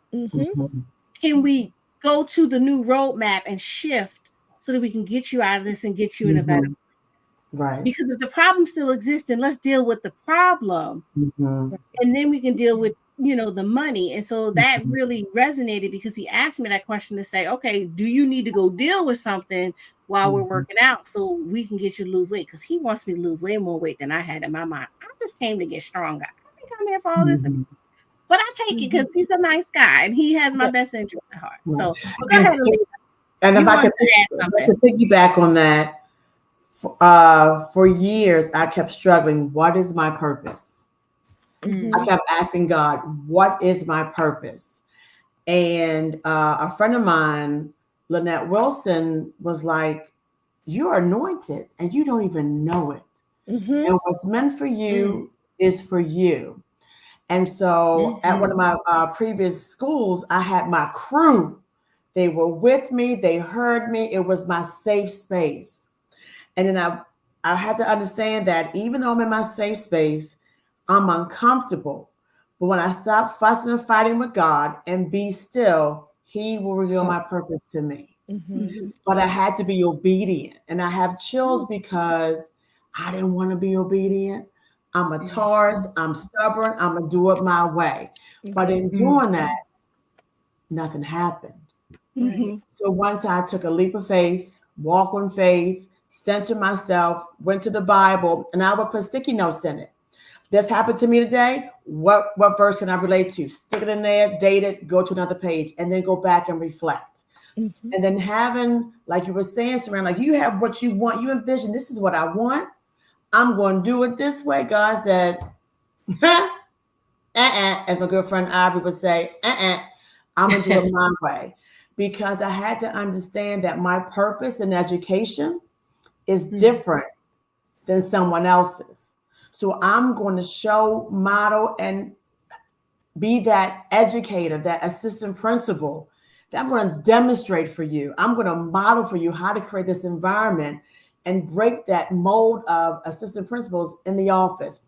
Can we go to the new roadmap and shift so that we can get you out of this and get you in a better place? Right. Because if the problem still exists, then let's deal with the problem. And then we can deal with, the money. And so that really resonated because he asked me that question to say, okay, do you need to go deal with something while we're working out so we can get you to lose weight? Because he wants me to lose way more weight than I had in my mind. I just came to get stronger. I think I'm here for all this. But I take it because he's a nice guy and he has my best interest at heart. So go ahead. And if I could piggyback on that, for years, I kept struggling. What is my purpose? I kept asking God, what is my purpose? And a friend of mine, Lynette Wilson, was like, you're anointed and you don't even know it. And what's meant for you is for you. And so at one of my previous schools, I had my crew. They were with me. They heard me. It was my safe space. And then I had to understand that even though I'm in my safe space, I'm uncomfortable. But when I stop fussing and fighting with God and be still, he will reveal my purpose to me. But I had to be obedient. And I have chills because I didn't want to be obedient. I'm a Taurus. I'm stubborn. I'm going to do it my way. But in doing that, nothing happened. So once I took a leap of faith, walk on faith, centered myself, went to the Bible, and I would put sticky notes in it. This happened to me today. What verse can I relate to? Stick it in there, date it, go to another page, and then go back and reflect. And then having, like you were saying, Saran, like you have what you want. You envision, this is what I want. I'm going to do it this way. God said, as my good friend Ivory would say, I'm going to do it my way. Because I had to understand that my purpose in education is different than someone else's. So I'm going to show, model, and be that educator, that assistant principal that I'm going to demonstrate for you. I'm going to model for you how to create this environment and break that mold of assistant principals in the office.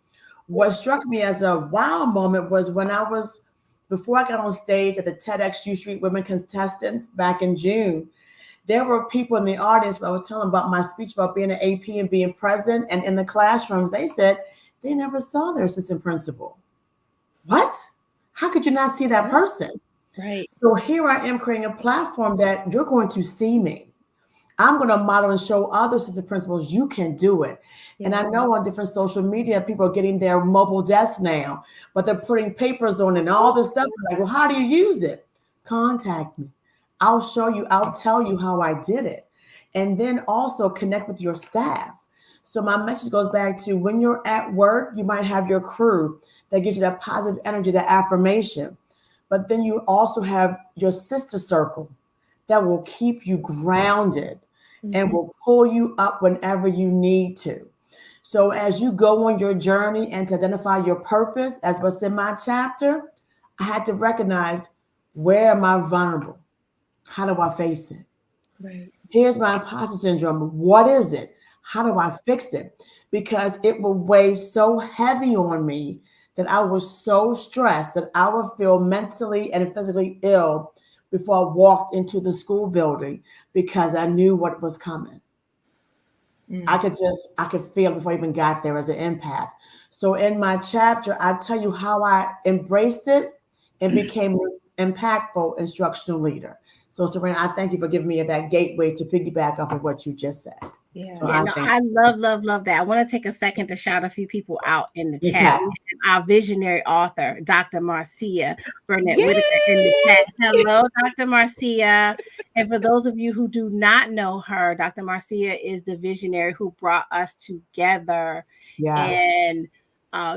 What struck me as a wow moment was when before I got on stage at the TEDx U Street Women Contestants back in June, there were people in the audience where I was telling about my speech about being an AP and being present. And in the classrooms, they said they never saw their assistant principal. What? How could you not see that person? Right. So here I am creating a platform that you're going to see me. I'm going to model and show other assistant principals you can do it. And I know on different social media, people are getting their mobile desks now, but they're putting papers on it and all this stuff. Like, well, how do you use it? Contact me. I'll show you. I'll tell you how I did it. And then also connect with your staff. So my message goes back to when you're at work, you might have your crew that gives you that positive energy, that affirmation. But then you also have your sister circle that will keep you grounded and will pull you up whenever you need to. So as you go on your journey and to identify your purpose, as was in my chapter, I had to recognize, where am I vulnerable? How do I face it? Right. Here's my imposter syndrome. What is it? How do I fix it? Because it will weigh so heavy on me that I was so stressed that I would feel mentally and physically ill before I walked into the school building because I knew what was coming. I could feel before I even got there as an empath. So in my chapter, I tell you how I embraced it and became an impactful instructional leader. So Saran, I thank you for giving me that gateway to piggyback off of what you just said. Yeah. So I love that. I want to take a second to shout a few people out in the chat. Our visionary author, Dr. Marcia Burnett Whitaker in the chat. Hello, Dr. Marcia. And for those of you who do not know her, Dr. Marcia is the visionary who brought us together and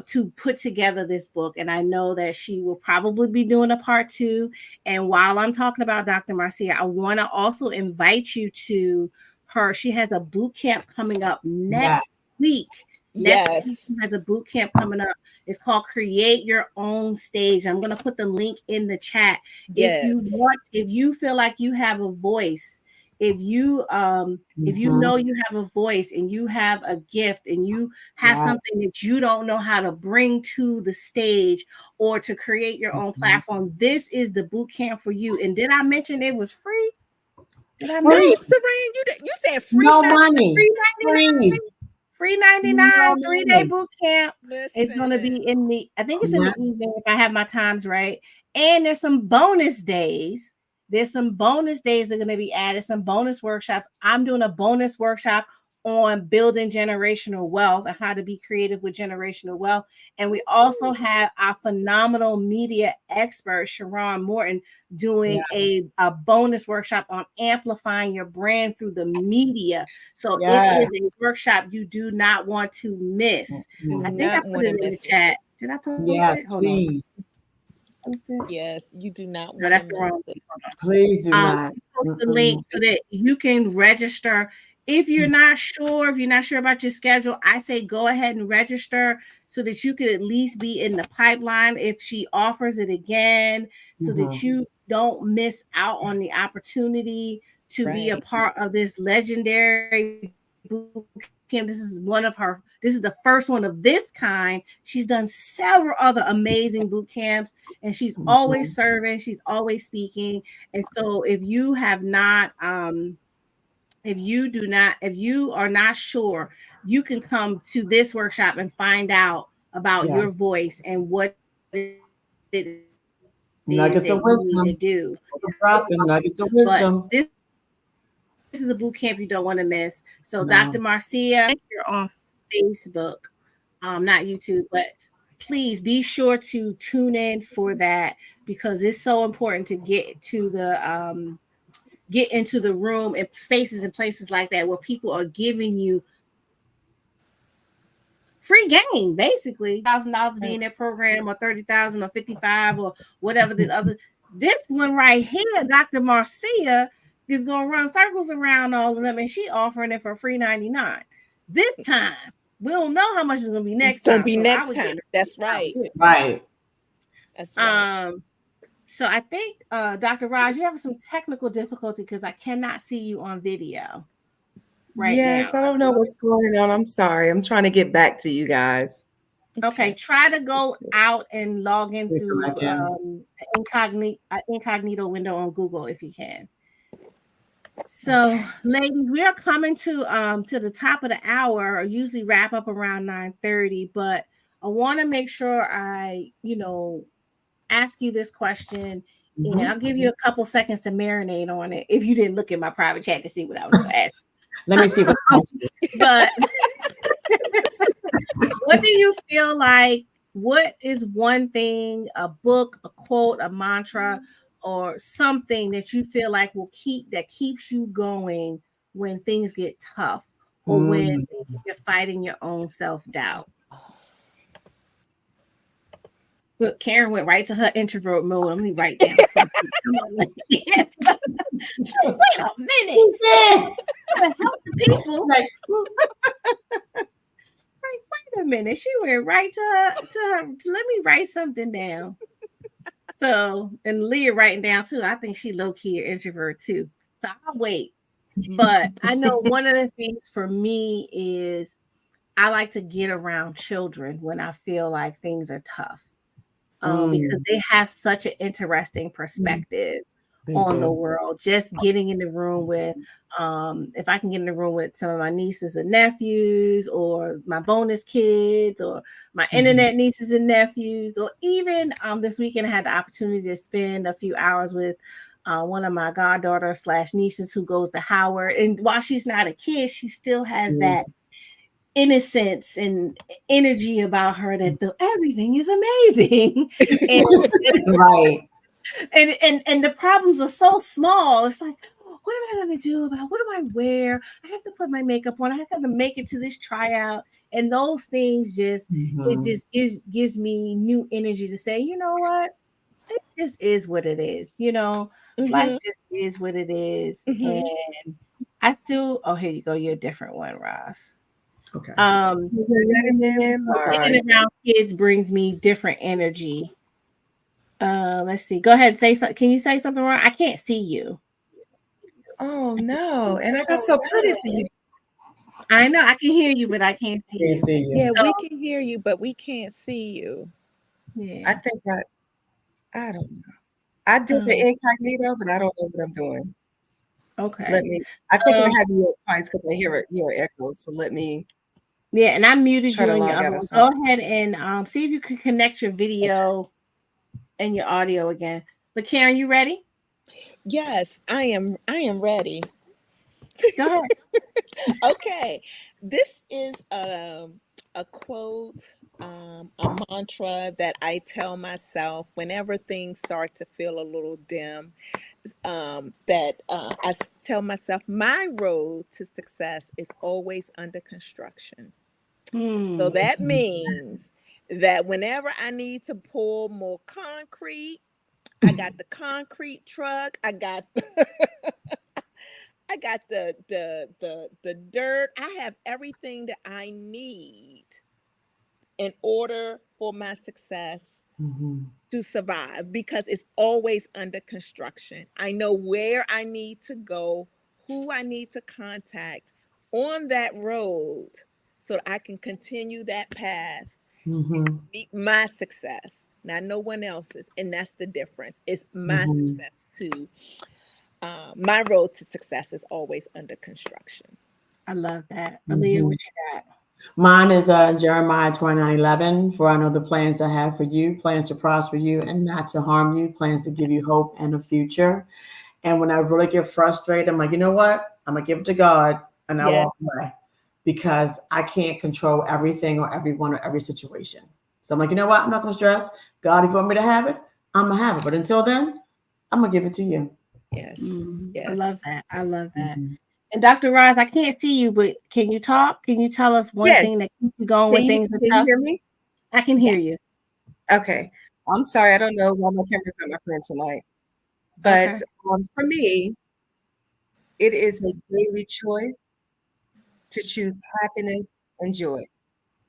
to put together this book. And I know that she will probably be doing a part 2. And while I'm talking about Dr. Marcia, I want to also invite you to her. She has a boot camp coming up next week Next week Yes. has a boot camp coming up. It's called Create Your Own Stage. I'm going to put the link in the chat. Yes. If you feel like you have a voice, if you know you have a voice and you have a gift and you have something that you don't know how to bring to the stage or to create your own platform, this is the boot camp for you. And did I mention it was free? Did I No, mention Saran, you said free No money. money. free? Free 99, No 3-day money. boot camp. It's going to be in the, I think it's in the evening if I have my times right. And there's some bonus days. There's some bonus days that are going to be added, some bonus workshops. I'm doing a bonus workshop on building generational wealth and how to be creative with generational wealth. And we also have our phenomenal media expert, Saran Morton, doing a bonus workshop on amplifying your brand through the media. So it is a workshop you do not want to miss. I think I put it in the chat. Did I post it? Hold please. on. Post it? Yes, you do not. No, that's the wrong thing. Please do not. Post the link so that you can register. If you're not sure about your schedule, I say go ahead and register so that you could at least be in the pipeline if she offers it again, so that you don't miss out on the opportunity to be a part of this legendary boot camp. This is the first one of this kind. She's done several other amazing boot camps, and she's always serving, she's always speaking. And so if you have not if you are not sure, you can come to this workshop and find out about your voice and what it is Nuggets that of you need to wisdom. do. Nuggets of wisdom. But this is a boot camp you don't want to miss. So Dr. Marcia, you're on Facebook, not YouTube, but please be sure to tune in for that, because it's so important to get into the room and spaces and places like that where people are giving you free game, basically $1,000 to be in their program, or 30,000 or 55 or whatever the other. This one right here, Dr. Marcia, is gonna run circles around all of them, and she offering it for free 99. This time, we don't know how much it's gonna be next time. That's right. Right. That's right. So I think Dr. Raj, you have some technical difficulty because I cannot see you on video right now. I don't know what's going on. I'm sorry. I'm trying to get back to you guys. Okay, try to go out and log in through incognito window on Google if you can. So, ladies, we are coming to the top of the hour. I usually wrap up around 9:30, but I want to make sure I, ask you this question, and I'll give you a couple seconds to marinate on it if you didn't look at my private chat to see what I was going to ask. Let me see what's possible. But what do you feel like? What is one thing, a book, a quote, a mantra, or something that you feel like keeps you going when things get tough, or when you're fighting your own self-doubt? Look, Karen went right to her introvert mode. Let me write down something. Wait a minute. Help the people. Like, wait a minute. She went right to her. Let me write something down. So, and Leah writing down too. I think she low-key an introvert too. So I'll wait. But I know one of the things for me is I like to get around children when I feel like things are tough. Because they have such an interesting perspective on the world. Just getting in the room with, if I can get in the room with some of my nieces and nephews, or my bonus kids, or my internet nieces and nephews, or even this weekend I had the opportunity to spend a few hours with one of my goddaughters / nieces who goes to Howard. And while she's not a kid, she still has that innocence and energy about her that everything is amazing. Right. And the problems are so small. It's like, what am I going to do about, what do I wear? I have to put my makeup on. I have to make it to this tryout. And those things it just gives me new energy to say, you know what? It just is what it is. Life just is what it is. And I still, here you go. You're a different one, Ross. Okay. Letting in my Being around kids brings me different energy. Let's see. Go ahead. Say something. Can you say something wrong? I can't see you. Oh no. And I got so pretty for you. I know. I can hear you, but I can't see Can't you. see you. Yeah, So, we can hear you, but we can't see you. I yeah. think I don't know. I did the incognito, but I don't know what I'm doing. Okay. Let me. I think I Um, have you up twice because I hear your echo. So let me yeah, and I muted try you to on your log other out one. of Go something. ahead and see if you can connect your video and your audio again. But Karen, you ready? Yes, I am ready. Go ahead. Okay. This is a quote, a mantra that I tell myself whenever things start to feel a little dim. That tell myself my road to success is always under construction. So that means that whenever I need to pour more concrete, I got the concrete truck. I got I got the dirt. I have everything that I need in order for my success Mhm. to survive because it's always under construction. I know where I need to go, who I need to contact on that road so that I can continue that path and Mhm. meet my success, not no one else's. And that's the difference. It's my Mhm. success too. My road to success is always under construction. I love that. Aaliyah, what Mhm. you got? Mine is Jeremiah 29:11. For I know the plans I have for you, plans to prosper you and not to harm you, plans to give you hope and a future. And when I really get frustrated, I'm like, you know what? I'm gonna give it to God and I Yeah. walk away because I can't control everything or everyone or every situation. So I'm like, you know what? I'm not gonna stress. God, if you want me to have it, I'm gonna have it. But until then, I'm gonna give it to you. Yes. I love Yes. that. I love that. Mhm. And Dr. Roz, I can't see you, but can you talk? Can you tell us one thing Yes. that keeps you going when things are Can you tough? hear me? I can Yeah. hear you. Okay. I'm sorry. I don't know why my camera's not my friend tonight. But Okay. for me, it is a daily choice to choose happiness and joy,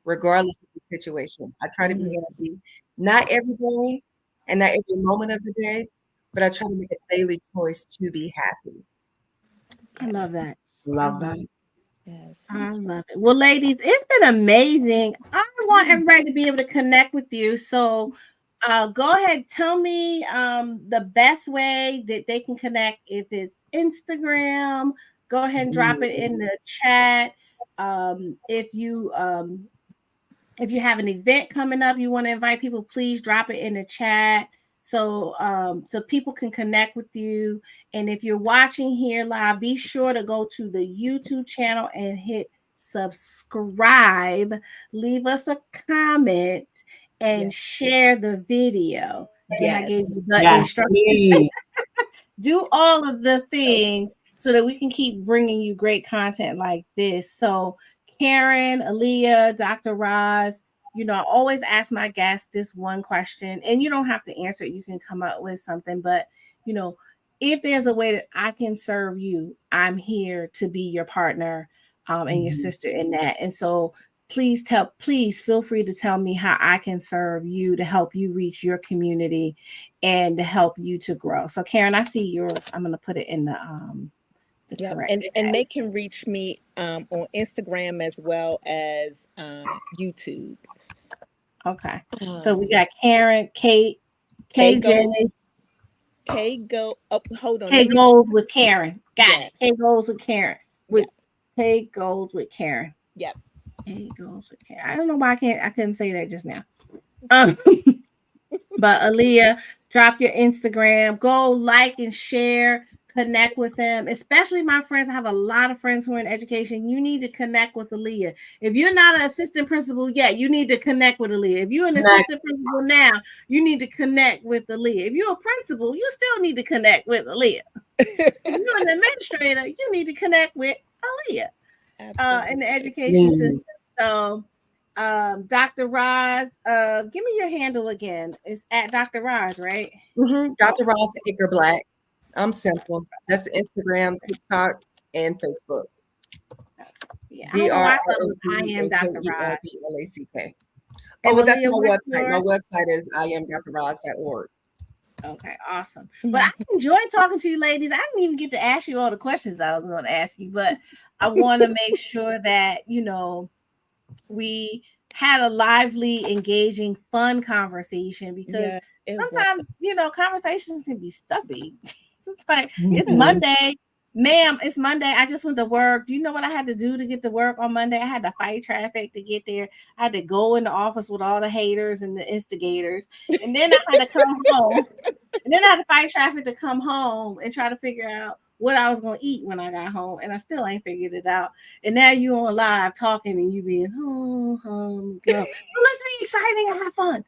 regardless of the situation. I try to be Mhm. happy, not every day and not every moment of the day, but I try to make a daily choice to be happy. I love that. I Love that. love it. Yes. I love it. Well, ladies, it's been amazing. I want everybody to be able to connect with you. So go ahead, tell me the best way that they can connect. If it's Instagram, go ahead and drop it in the chat. If you have an event coming up, you want to invite people, please drop it in the chat so people can connect with you. And if you're watching here live, be sure to go to the YouTube channel and hit subscribe, leave us a comment, and Yes. share the video. See how I Yes. gave you the Yes, instructions? please. Do all of the things so that we can keep bringing you great content like this. So, Karen, Aaliyah, Dr. Roz, I always ask my guests this one question, and you don't have to answer it. You can come up with something, but you know, if there's a way that I can serve you, I'm here to be your partner and your Mhm. sister in that. And so, please feel free to tell me how I can serve you to help you reach your community and to help you to grow. So Karen, I see yours. I'm gonna put it in the Yep. correct And chat. they can reach me on Instagram as well as YouTube. Okay. So we Um, got Karen, Kate, K KJ, go K go. Oh, hold on. K Let me. goes with Karen. Got Yes. it. K goes with Karen. With Yep. K goes with Karen. Yep. K goes with Karen. I don't know why I couldn't say that just now. Um, But Aaliyah, drop your Instagram, go like and share, connect with them, especially my friends. I have a lot of friends who are in education. You need to connect with Aaliyah. If you're not an assistant principal yet, you need to connect with Aaliyah. If you're an Next. assistant principal now, you need to connect with Aaliyah. If you're a principal, you still need to connect with Aaliyah. If you're an administrator, you need to connect with Aaliyah in the Absolutely. education Please. system. So, Dr. Roz, give me your handle again. It's at Dr. Roz, right? Dr. Ross Icker Black. I'm simple. That's Instagram, TikTok, and Facebook. Yeah, I don't know why I thought it was I am Dr. Roz. DROZBLACK. And Oh, well, that's Aaliyah, my what's website. your- My website is iamdrroz.org. Okay, awesome. But I enjoyed talking to you ladies. I didn't even get to ask you all the questions I was going to ask you, but I want to make sure that, you know, we had a lively, engaging, fun conversation because Yeah, it was. sometimes, you know, conversations can be stuffy. It's like, it's Mhm. Monday. Ma'am, it's Monday. I just went to work. Do you know what I had to do to get to work on Monday? I had to fight traffic to get there. I had to go in the office with all the haters and the instigators. And then I had to come home. And then I had to fight traffic to come home and try to figure out what I was going to eat when I got home. And I still ain't figured it out. And now you on live talking and you being, girl. So let's be exciting and have fun.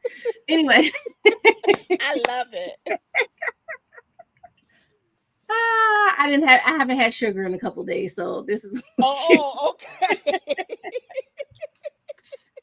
Anyway. I love it. I haven't had sugar in a couple days, so this is Oh, okay.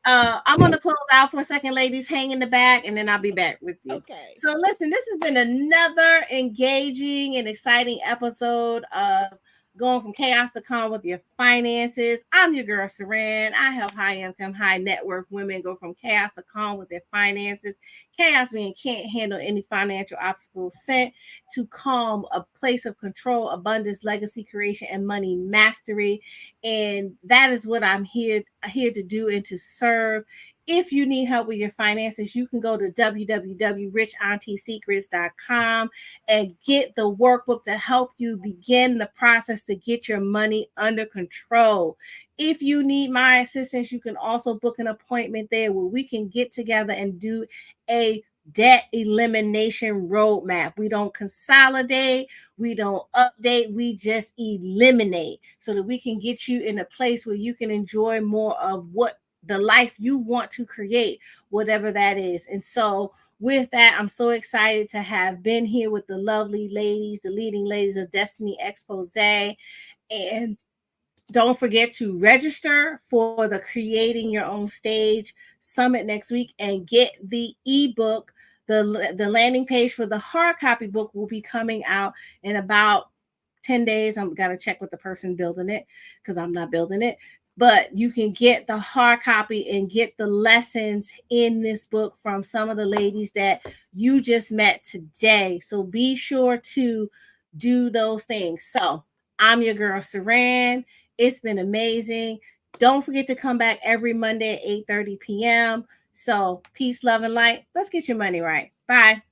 I'm gonna close out for a second, ladies. Hang in the back, and then I'll be back with you. Okay. So listen, this has been another engaging and exciting episode of Going from Chaos to Calm with Your Finances. I'm your girl Saran. I help high income, high net worth women go from chaos to calm with their finances. Chaos meaning can't handle any financial obstacles, sent to calm, a place of control, abundance, legacy creation, and money mastery. And that is what I'm here to do and to serve. If you need help with your finances, you can go to www.richauntysecrets.com and get the workbook to help you begin the process to get your money under control. If you need my assistance, you can also book an appointment there where we can get together and do a debt elimination roadmap. We don't consolidate, we don't update, we just eliminate so that we can get you in a place where you can enjoy more of what the life you want to create, whatever that is. And so with that, I'm so excited to have been here with the lovely ladies, the leading ladies of Destiny Expose. And don't forget to register for the Creating Your Own Stage Summit next week and get the ebook. The landing page for the hard copy book will be coming out in about 10 days. I'm got to check with the person building it because I'm not building it. But you can get the hard copy and get the lessons in this book from some of the ladies that you just met today. So be sure to do those things. So I'm your girl, Saran. It's been amazing. Don't forget to come back every Monday at 8:30 p.m. So peace, love, and light. Let's get your money right. Bye.